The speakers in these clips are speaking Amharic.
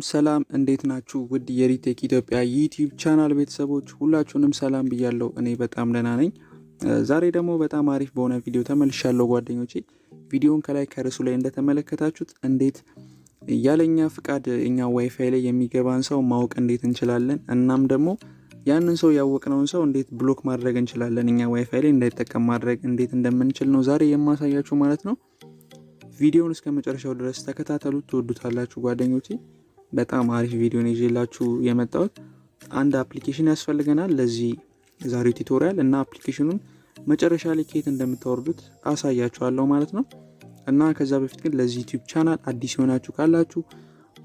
ሰላም እንዴት ናችሁ? ውድ የሪቴክ ኢትዮጵያ ዩቲዩብ ቻናል ቤተሰቦች ሁላችሁንም ሰላም ብያለሁ። እኔ በጣም ደህና ነኝ። ዛሬ ደግሞ በጣም አሪፍ በሆነ ቪዲዮ ተመልሻለሁ ጓደኞቼ። ቪዲዮውን ከላይ ከርዕሱ ላይ እንደተመለከታችሁት እንዴት ያለኛ ፍቃድ እኛ ዋይፋይ ላይ የሚገባን ሰው ማወቅ እንዴት እንችላለን፣ እናም ደግሞ ያንን ሰው ያወቅነውን ሰው እንዴት ብሎክ ማድረግ እንችላለን፣ እኛ ዋይፋይ ላይ እንዳይጠቀም ማድረግ እንዴት እንደምንችል ነው ዛሬ የማሳያችሁ ማለት ነው። ቪዲዮውን እስከ መጨረሻው ድረስ ተከታተሉት፣ ትወዱታላችሁ ጓደኞቼ። በጣም አሪፍ ቪዲዮ ነው ይዤላችሁ የመጣሁት። አንድ አፕሊኬሽን ያስፈልገናል ለዚህ ዛሬው ቱቶሪያል እና አፕሊኬሽኑን መጨረሻ ላይ ከየት እንደምታወርዱት አሳያችኋለሁ ማለት ነው። እና ከዛ በፊት ግን ለዚህ ዩቲዩብ ቻናል አዲስ ሆናችሁ ካላችሁ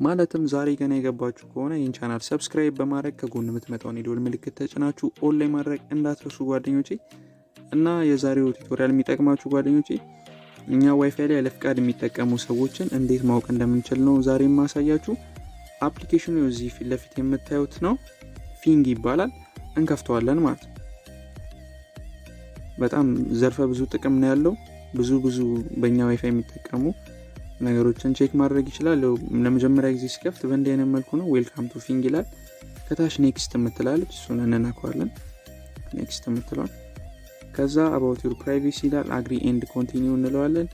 ማለትም ዛሬ ገና የገባችሁ ከሆነ ይህን ቻናል ሰብስክራይብ በማድረግ ከጎን የምትመጣውን የደወል ምልክት ተጭናችሁ ኦል ላይ ማድረግ እንዳትረሱ ጓደኞቼ። እና የዛሬው ቱቶሪያል የሚጠቅማችሁ ጓደኞቼ እኛ ዋይፋይ ላይ ለፍቃድ የሚጠቀሙ ሰዎችን እንዴት ማወቅ እንደምንችል ነው ዛሬ ማሳያችሁ። አፕሊኬሽኑ እዚህ ፊት ለፊት የምታዩት ነው፣ ፊንግ ይባላል። እንከፍተዋለን ማለት ነው። በጣም ዘርፈ ብዙ ጥቅም ነው ያለው። ብዙ በእኛ ዋይፋይ የሚጠቀሙ ነገሮችን ቼክ ማድረግ ይችላል። ለመጀመሪያ ጊዜ ሲከፍት በእንዲህ አይነት መልኩ ነው። ዌልካም ቱ ፊንግ ይላል። ከታች ኔክስት የምትላለች እሱን እንነካዋለን። ኔክስት የምትለዋል። ከዛ አባውት ዩር ፕራይቬሲ ይላል። አግሪ ኤንድ ኮንቲኒው እንለዋለን።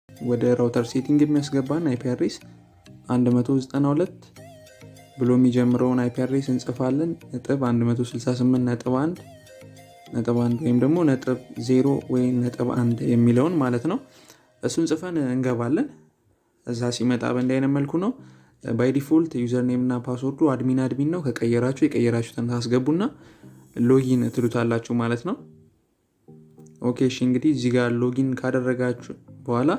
ወደ ራውተር ሴቲንግ የሚያስገባን አይፒ አድሬስ 192 ብሎ የሚጀምረውን አይፒ አድሬስ እንጽፋለን። ነጥብ 168.1.1 ወይም ደግሞ ነጥብ 0 ወይም ነጥብ 1 የሚለውን ማለት ነው። እሱን ጽፈን እንገባለን። እዛ ሲመጣ በእንዲህ አይነት መልኩ ነው። ባይ ዲፎልት ዩዘር ኔም እና ፓስወርዱ አድሚን ነው። ከቀየራችሁ የቀየራችሁትን ታስገቡና ሎጊን ትሉታላችሁ ማለት ነው። ኦኬ እሺ፣ እንግዲህ እዚህ ጋር ሎጊን ካደረጋችሁ በኋላ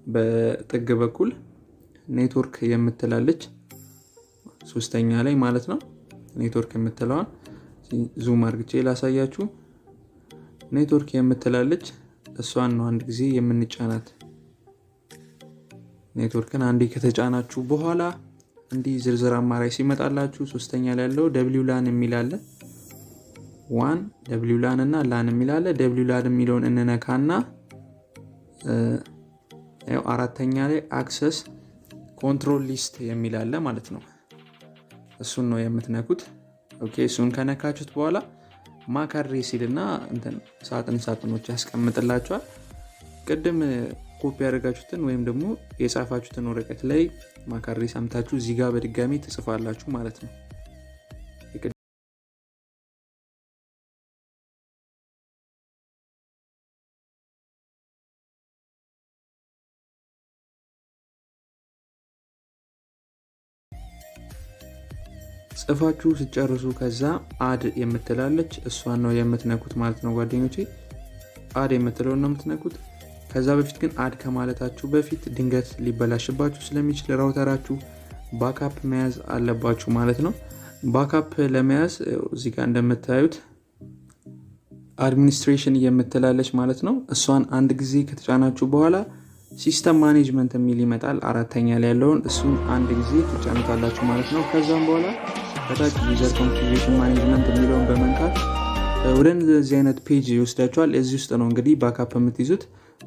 በጥግ በኩል ኔትወርክ የምትላለች ሶስተኛ ላይ ማለት ነው። ኔትወርክ የምትለዋን ዙም አርግቼ ላሳያችሁ። ኔትወርክ የምትላለች እሷን ነው አንድ ጊዜ የምንጫናት። ኔትወርክን አንዴ ከተጫናችሁ በኋላ እንዲህ ዝርዝር አማራጭ ሲመጣላችሁ ሶስተኛ ላይ ያለው ደብሊው ላን የሚል አለ። ዋን ደብሊው ላን እና ላን የሚል አለ። ደብሊው ላን የሚለውን እንነካና ያው አራተኛ ላይ አክሰስ ኮንትሮል ሊስት የሚል አለ ማለት ነው። እሱን ነው የምትነኩት። ኦኬ እሱን ከነካችሁት በኋላ ማክ አድሬስ ይልና እንትን ሳጥኖች ያስቀምጥላችኋል። ቅድም ኮፒ ያደረጋችሁትን ወይም ደግሞ የጻፋችሁትን ወረቀት ላይ ማክ አድሬስ አምታችሁ እዚህ ጋር በድጋሚ ትጽፋላችሁ ማለት ነው። ጽፋችሁ ሲጨርሱ ከዛ አድ የምትላለች እሷን ነው የምትነኩት ማለት ነው ጓደኞቼ። አድ የምትለውን ነው የምትነኩት። ከዛ በፊት ግን አድ ከማለታችሁ በፊት ድንገት ሊበላሽባችሁ ስለሚችል ራውተራችሁ ባክአፕ መያዝ አለባችሁ ማለት ነው። ባክአፕ ለመያዝ እዚህ ጋር እንደምታዩት አድሚኒስትሬሽን የምትላለች ማለት ነው። እሷን አንድ ጊዜ ከተጫናችሁ በኋላ ሲስተም ማኔጅመንት የሚል ይመጣል። አራተኛ ላይ ያለውን እሱን አንድ ጊዜ ትጫኑታላችሁ ማለት ነው። ከዛም በኋላ ከታች ዩዘር ኮንፊግሬሽን ማኔጅመንት የሚለውን በመንካት ወደ እንደዚህ አይነት ፔጅ ይወስዳችኋል። እዚህ ውስጥ ነው እንግዲህ ባክአፕ የምትይዙት።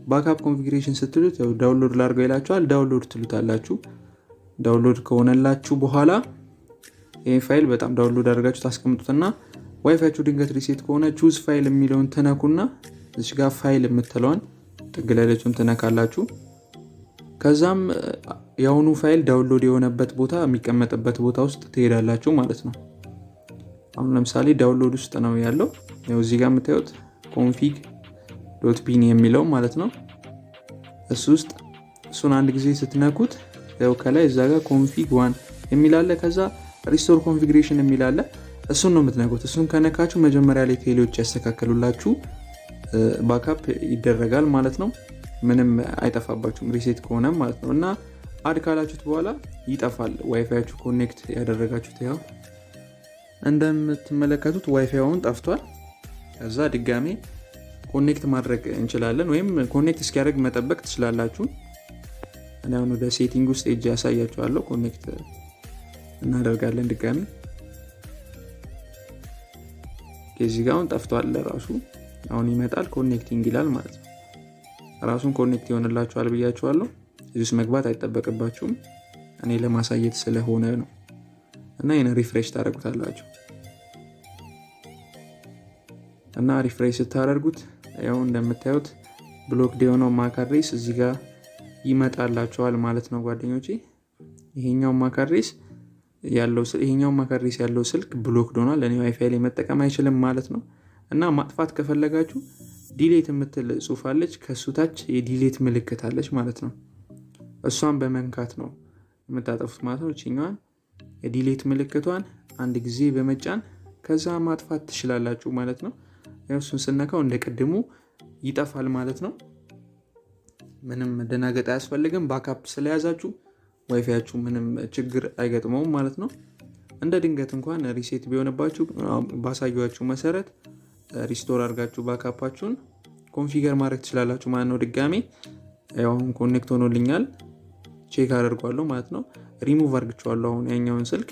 ባክአፕ ኮንፊግሬሽን ስትሉት ዳውንሎድ ላድርገው ይላችኋል። ዳውንሎድ ትሉታላችሁ። ዳውንሎድ ከሆነላችሁ በኋላ ይሄን ፋይል በጣም ዳውንሎድ አድርጋችሁ ታስቀምጡትና ዋይፋያችሁ ድንገት ሪሴት ከሆነ ቹዝ ፋይል የሚለውን ትነኩና እዚህ ጋር ፋይል የምትለዋን ጥግ ላይ ያለችውን ትነካላችሁ። ከዛም ያውኑ ፋይል ዳውንሎድ የሆነበት ቦታ የሚቀመጥበት ቦታ ውስጥ ትሄዳላችሁ ማለት ነው። አሁን ለምሳሌ ዳውንሎድ ውስጥ ነው ያለው። ያው እዚህ ጋር የምታዩት config.bin የሚለው ማለት ነው። እሱን አንድ ጊዜ ስትነኩት ያው ከላይ እዛ ጋር config 1 የሚል አለ። ከዛ restore configuration የሚል አለ። እሱን ነው የምትነኩት። እሱን ከነካችሁ መጀመሪያ ላይ ቴሌዎች ያስተካክሉላችሁ ባክአፕ ይደረጋል ማለት ነው። ምንም አይጠፋባችሁም ሪሴት ከሆነ ማለት ነው። እና አድ ካላችሁት በኋላ ይጠፋል ዋይፋያችሁ ኮኔክት ያደረጋችሁት። ያው እንደምትመለከቱት ዋይፋዩን ጠፍቷል። ከዛ ድጋሜ ኮኔክት ማድረግ እንችላለን ወይም ኮኔክት እስኪያደርግ መጠበቅ ትችላላችሁ። እኔ አሁን ወደ ሴቲንግ ውስጥ ሄጄ ያሳያችኋለሁ። ኮኔክት እናደርጋለን ድጋሜ። ከዚህ ጋር አሁን ጠፍቷል ራሱ። አሁን ይመጣል ኮኔክቲንግ ይላል ማለት ነው። ራሱን ኮኔክት ይሆንላችኋል ብያችኋለሁ። እዚህ ውስጥ መግባት አይጠበቅባችሁም። እኔ ለማሳየት ስለሆነ ነው። እና ይሄን ሪፍሬሽ ታደርጉታላችሁ። እና ሪፍሬሽ ስታደርጉት ያው እንደምታዩት ብሎክድ የሆነው ማክ አድሬስ እዚህ ጋር ይመጣላችኋል ማለት ነው ጓደኞቼ። ይሄኛው ማክ አድሬስ ያለው ስልክ ብሎክድ ሆኗል። ለኔ ዋይፋይ ላይ መጠቀም አይችልም ማለት ነው። እና ማጥፋት ከፈለጋችሁ ዲሌት የምትል ጽሑፍ አለች። ከሱ ታች የዲሌት ምልክት አለች ማለት ነው። እሷን በመንካት ነው የምታጠፉት ማለት ነው። እቺኛዋን የዲሌት ምልክቷን አንድ ጊዜ በመጫን ከዛ ማጥፋት ትችላላችሁ ማለት ነው። ያው እሱን ስነካው እንደቀድሙ ይጠፋል ማለት ነው። ምንም መደናገጥ አያስፈልግም። ባክአፕ ስለያዛችሁ ዋይፋያችሁ ምንም ችግር አይገጥመውም ማለት ነው። እንደ ድንገት እንኳን ሪሴት ቢሆንባችሁ ባሳያችሁ መሰረት ሪስቶር አድርጋችሁ ባክአፓችሁን ኮንፊገር ማድረግ ትችላላችሁ ማለት ነው። ድጋሜ ያው አሁን ኮኔክት ሆኖልኛል ቼክ አደርጓለሁ ማለት ነው። ሪሙቭ አድርግቻለሁ። አሁን ያኛውን ስልክ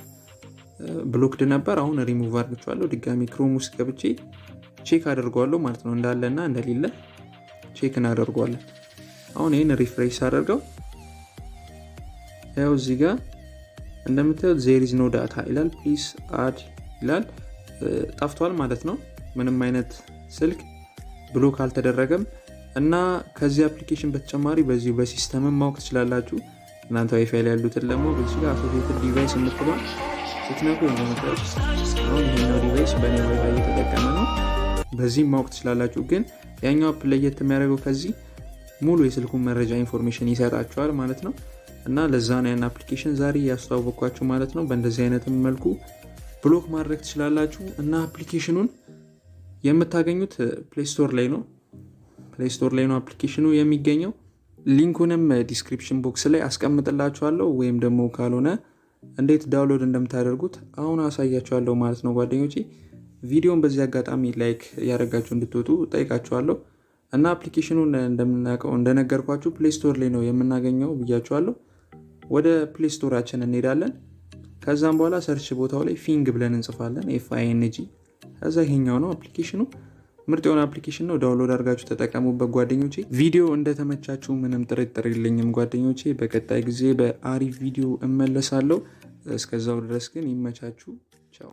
ብሎክድ ነበር፣ አሁን ሪሙቭ አድርግቻለሁ። ድጋሜ ክሮም ውስጥ ገብቼ ቼክ አደርጓለሁ ማለት ነው። እንዳለና እንደሌለ ቼክ እናደርጓለን። አሁን ይሄን ሪፍሬሽ አደርገው ያው እዚህ ጋር እንደምታዩት there is no data ይላል። ፕሊዝ አድ ይላል። ጠፍቷል ማለት ነው። ምንም አይነት ስልክ ብሎክ አልተደረገም። እና ከዚህ አፕሊኬሽን በተጨማሪ በዚህ በሲስተምም ማወቅ ትችላላችሁ። እናንተ ዋይፋይ ላይ ያሉትን ደግሞ በዚህ ጋር አሶሲኤትድ ዲቫይስ የምትለው ስትነኩ እንደምታዩት አሁን ይሄኛው ዲቫይስ በኔ ዋይፋይ እየተጠቀመ ነው። በዚህ ማወቅ ትችላላችሁ። ግን ያኛው አፕ ለየት የሚያደርገው ከዚህ ሙሉ የስልኩን መረጃ ኢንፎርሜሽን ይሰጣችኋል ማለት ነው። እና ለዛ ነው ያን አፕሊኬሽን ዛሬ ያስተዋወቅኳችሁ ማለት ነው። በእንደዚህ አይነት መልኩ ብሎክ ማድረግ ትችላላችሁ። እና አፕሊኬሽኑን የምታገኙት ፕሌይ ስቶር ላይ ነው አፕሊኬሽኑ የሚገኘው። ሊንኩንም ዲስክሪፕሽን ቦክስ ላይ አስቀምጥላችኋለሁ። ወይም ደግሞ ካልሆነ እንዴት ዳውንሎድ እንደምታደርጉት አሁን አሳያችኋለሁ ማለት ነው ጓደኞቼ። ቪዲዮን በዚህ አጋጣሚ ላይክ ያደረጋችሁ እንድትወጡ ጠይቃችኋለሁ። እና አፕሊኬሽኑን እንደምናውቀው እንደነገርኳችሁ ፕሌይ ስቶር ላይ ነው የምናገኘው ብያችኋለሁ። ወደ ፕሌይ ስቶራችን እንሄዳለን። ከዛም በኋላ ሰርች ቦታው ላይ ፊንግ ብለን እንጽፋለን FING። ከዛ ይሄኛው ነው አፕሊኬሽኑ። ምርጥ የሆነ አፕሊኬሽን ነው። ዳውንሎድ አድርጋችሁ ተጠቀሙበት ጓደኞቼ። ቪዲዮ እንደተመቻችሁ ምንም ጥርጥር የለኝም ጓደኞቼ። በቀጣይ ጊዜ በአሪፍ ቪዲዮ እመለሳለሁ። እስከዛው ድረስ ግን ይመቻችሁ። ቻው።